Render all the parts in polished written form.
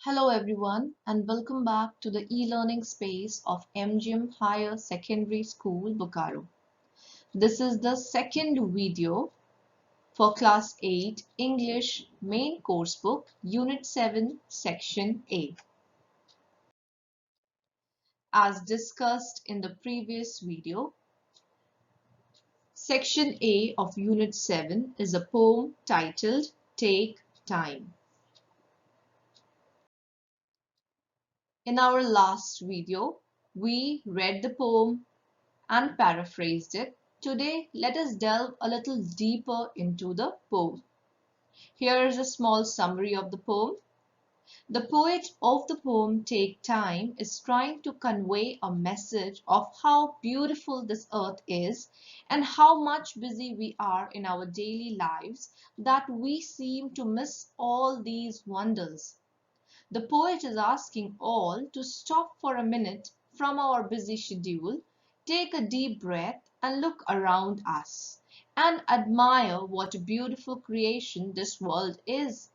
Hello everyone and welcome back to the e-learning space of MGM Higher Secondary School, Bokaro. This is the second video for Class 8 English Main Course Book, Unit 7, Section A. As discussed in the previous video, Section A of Unit 7 is a poem titled Take Time. In our last video, we read the poem and paraphrased it. Today, let us delve a little deeper into the poem. Here is a small summary of the poem. The poet of the poem Take Time is trying to convey a message of how beautiful this earth is and how much busy we are in our daily lives that we seem to miss all these wonders. The poet is asking all to stop for a minute from our busy schedule, take a deep breath and look around us and admire what a beautiful creation this world is.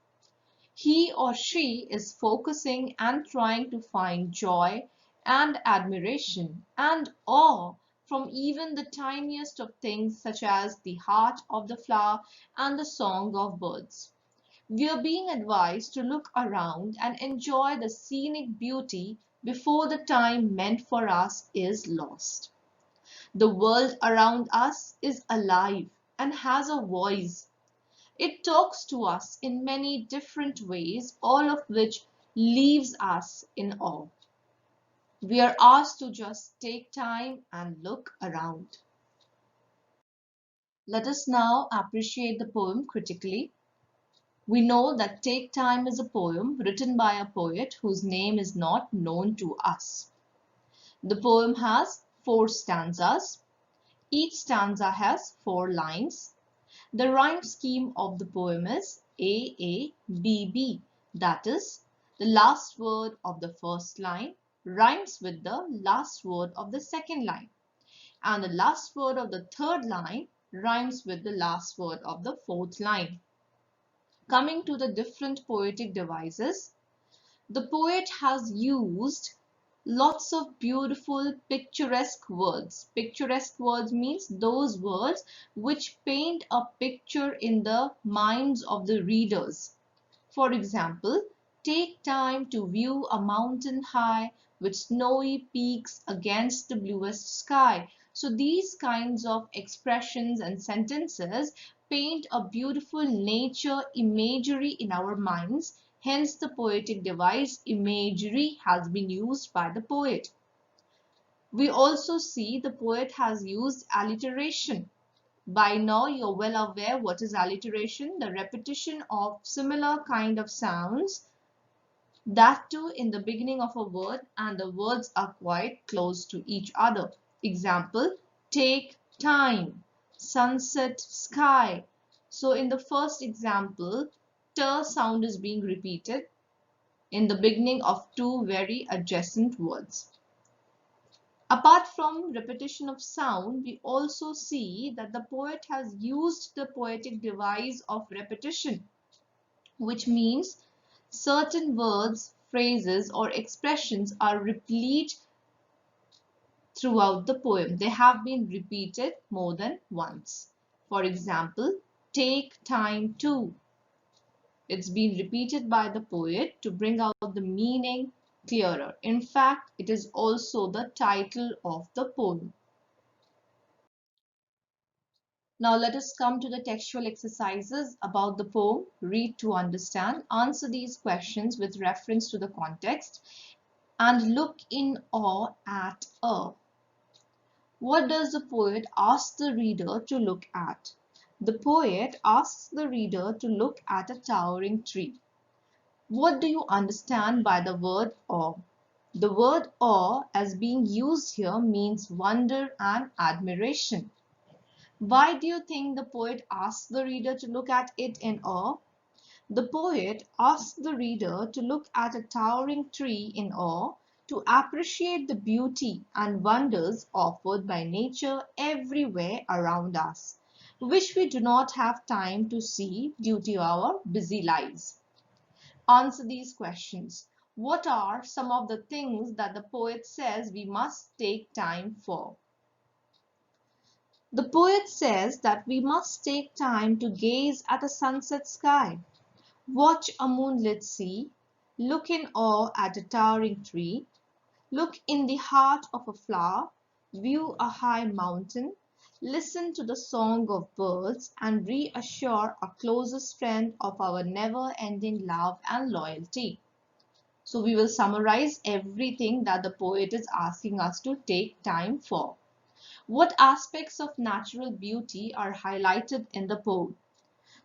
He or she is focusing and trying to find joy and admiration and awe from even the tiniest of things such as the heart of the flower and the song of birds. We are being advised to look around and enjoy the scenic beauty before the time meant for us is lost. The world around us is alive and has a voice. It talks to us in many different ways, all of which leaves us in awe. We are asked to just take time and look around. Let us now appreciate the poem critically. We know that Take Time is a poem written by a poet whose name is not known to us. The poem has 4 stanzas. Each stanza has 4 lines. The rhyme scheme of the poem is AABB, that is, the last word of the first line rhymes with the last word of the second line, and the last word of the third line rhymes with the last word of the fourth line. Coming to the different poetic devices, the poet has used lots of beautiful picturesque words. Picturesque words means those words which paint a picture in the minds of the readers. For example, take time to view a mountain high with snowy peaks against the bluest sky. So these kinds of expressions and sentences paint a beautiful nature imagery in our minds. Hence, the poetic device imagery has been used by the poet. We also see the poet has used alliteration. By now, you're well aware what is alliteration, the repetition of similar kind of sounds, that too in the beginning of a word, and the words are quite close to each other. Example, take time, sunset, sky. So in the first example, t sound is being repeated in the beginning of 2 very adjacent words. Apart from repetition of sound, we also see that the poet has used the poetic device of repetition, which means certain words, phrases, or expressions are replete throughout the poem. They have been repeated more than once. For example, take time to. It's been repeated by the poet to bring out the meaning clearer. In fact, it is also the title of the poem. Now let us come to the textual exercises about the poem. Read to understand. Answer these questions with reference to the context and look in awe at a. What does the poet ask the reader to look at? The poet asks the reader to look at a towering tree. What do you understand by the word awe? The word awe as being used here means wonder and admiration. Why do you think the poet asks the reader to look at it in awe? The poet asks the reader to look at a towering tree in awe, to appreciate the beauty and wonders offered by nature everywhere around us, which we do not have time to see due to our busy lives. Answer these questions. What are some of the things that the poet says we must take time for? The poet says that we must take time to gaze at a sunset sky, watch a moonlit sea, look in awe at a towering tree, look in the heart of a flower, view a high mountain, listen to the song of birds, and reassure our closest friend of our never-ending love and loyalty. So we will summarize everything that the poet is asking us to take time for. What aspects of natural beauty are highlighted in the poem?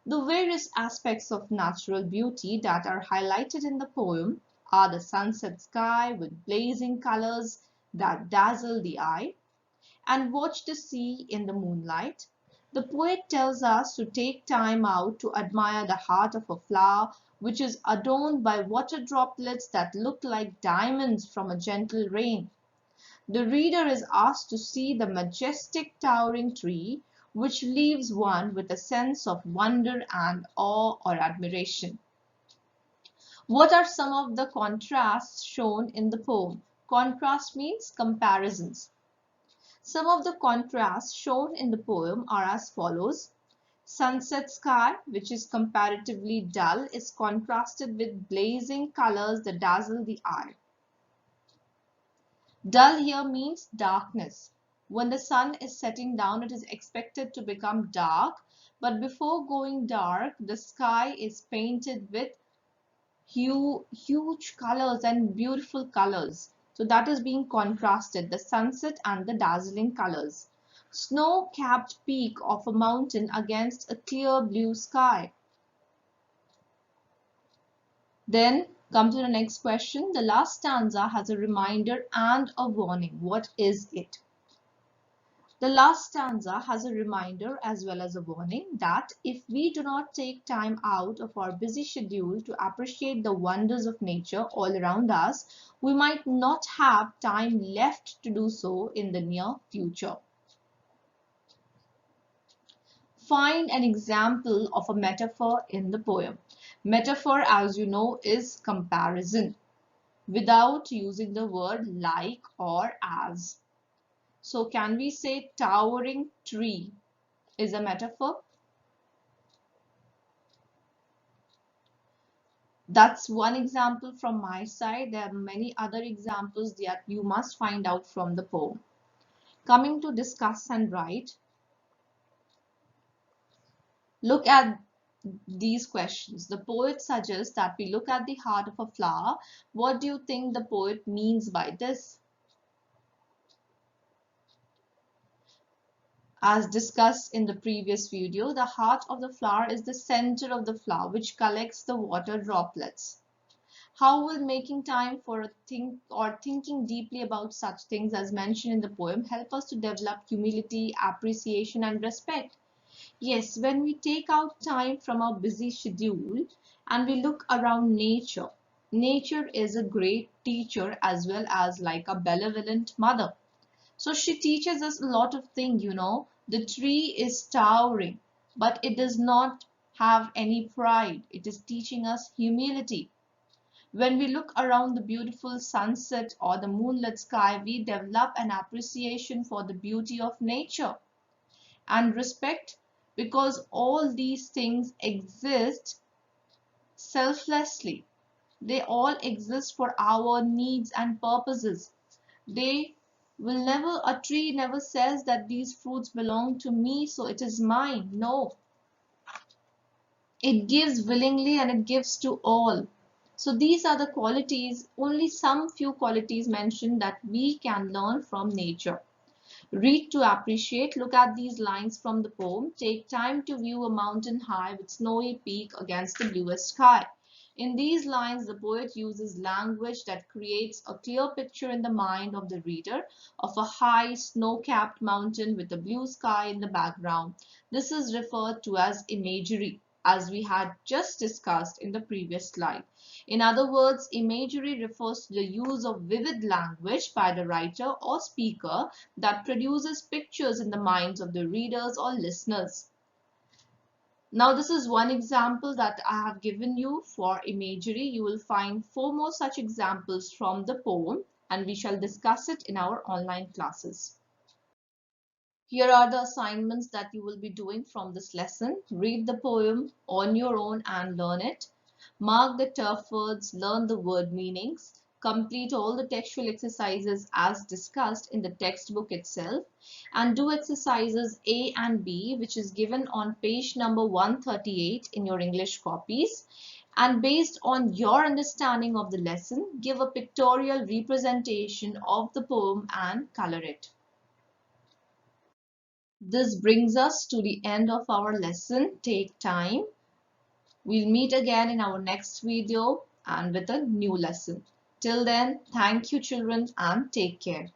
The various aspects of natural beauty that are highlighted in the poem are the sunset sky with blazing colors that dazzle the eye, and watch the sea in the moonlight. The poet tells us to take time out to admire the heart of a flower which is adorned by water droplets that look like diamonds from a gentle rain. The reader is asked to see the majestic towering tree which leaves one with a sense of wonder and awe or admiration. What are some of the contrasts shown in the poem? Contrast means comparisons. Some of the contrasts shown in the poem are as follows. Sunset sky, which is comparatively dull, is contrasted with blazing colors that dazzle the eye. Dull here means darkness. When the sun is setting down, it is expected to become dark, but before going dark, the sky is painted with huge colors and beautiful colors. So that is being contrasted, the sunset and the dazzling colors. Snow-capped peak of a mountain against a clear blue sky. Then come to the next question. The last stanza has a reminder and a warning. What is it? The last stanza has a reminder as well as a warning that if we do not take time out of our busy schedule to appreciate the wonders of nature all around us, we might not have time left to do so in the near future. Find an example of a metaphor in the poem. Metaphor, as you know, is comparison without using the word like or as. So can we say towering tree is a metaphor? That's one example from my side. There are many other examples that you must find out from the poem. Coming to discuss and write, look at these questions. The poet suggests that we look at the heart of a flower. What do you think the poet means by this? As discussed in the previous video, the heart of the flower is the center of the flower which collects the water droplets. How will making time for a think or thinking deeply about such things as mentioned in the poem help us to develop humility, appreciation and respect? Yes, when we take out time from our busy schedule and we look around nature, nature is a great teacher as well as like a benevolent mother. So she teaches us a lot of things, you know. The tree is towering, but it does not have any pride. It is teaching us humility. When we look around the beautiful sunset or the moonlit sky, we develop an appreciation for the beauty of nature and respect because all these things exist selflessly. They all exist for our needs and purposes. They will never, a tree never says that these fruits belong to me, so it is mine. No, it gives willingly and it gives to all. So these are the qualities, only some few qualities mentioned that we can learn from nature. Read to appreciate. Look at these lines from the poem. Take time to view a mountain high with snowy peak against the bluest sky. In these lines, the poet uses language that creates a clear picture in the mind of the reader of a high snow-capped mountain with a blue sky in the background. This is referred to as imagery, as we had just discussed in the previous slide. In other words, imagery refers to the use of vivid language by the writer or speaker that produces pictures in the minds of the readers or listeners. Now this is one example that I have given you for imagery. You will find 4 more such examples from the poem and we shall discuss it in our online classes. Here are the assignments that you will be doing from this lesson. Read the poem on your own and learn it. Mark the tough words, learn the word meanings. Complete all the textual exercises as discussed in the textbook itself. And do exercises A and B, which is given on page number 138 in your English copies. And based on your understanding of the lesson, give a pictorial representation of the poem and color it. This brings us to the end of our lesson. Take time. We'll meet again in our next video and with a new lesson. Till then, thank you children and take care.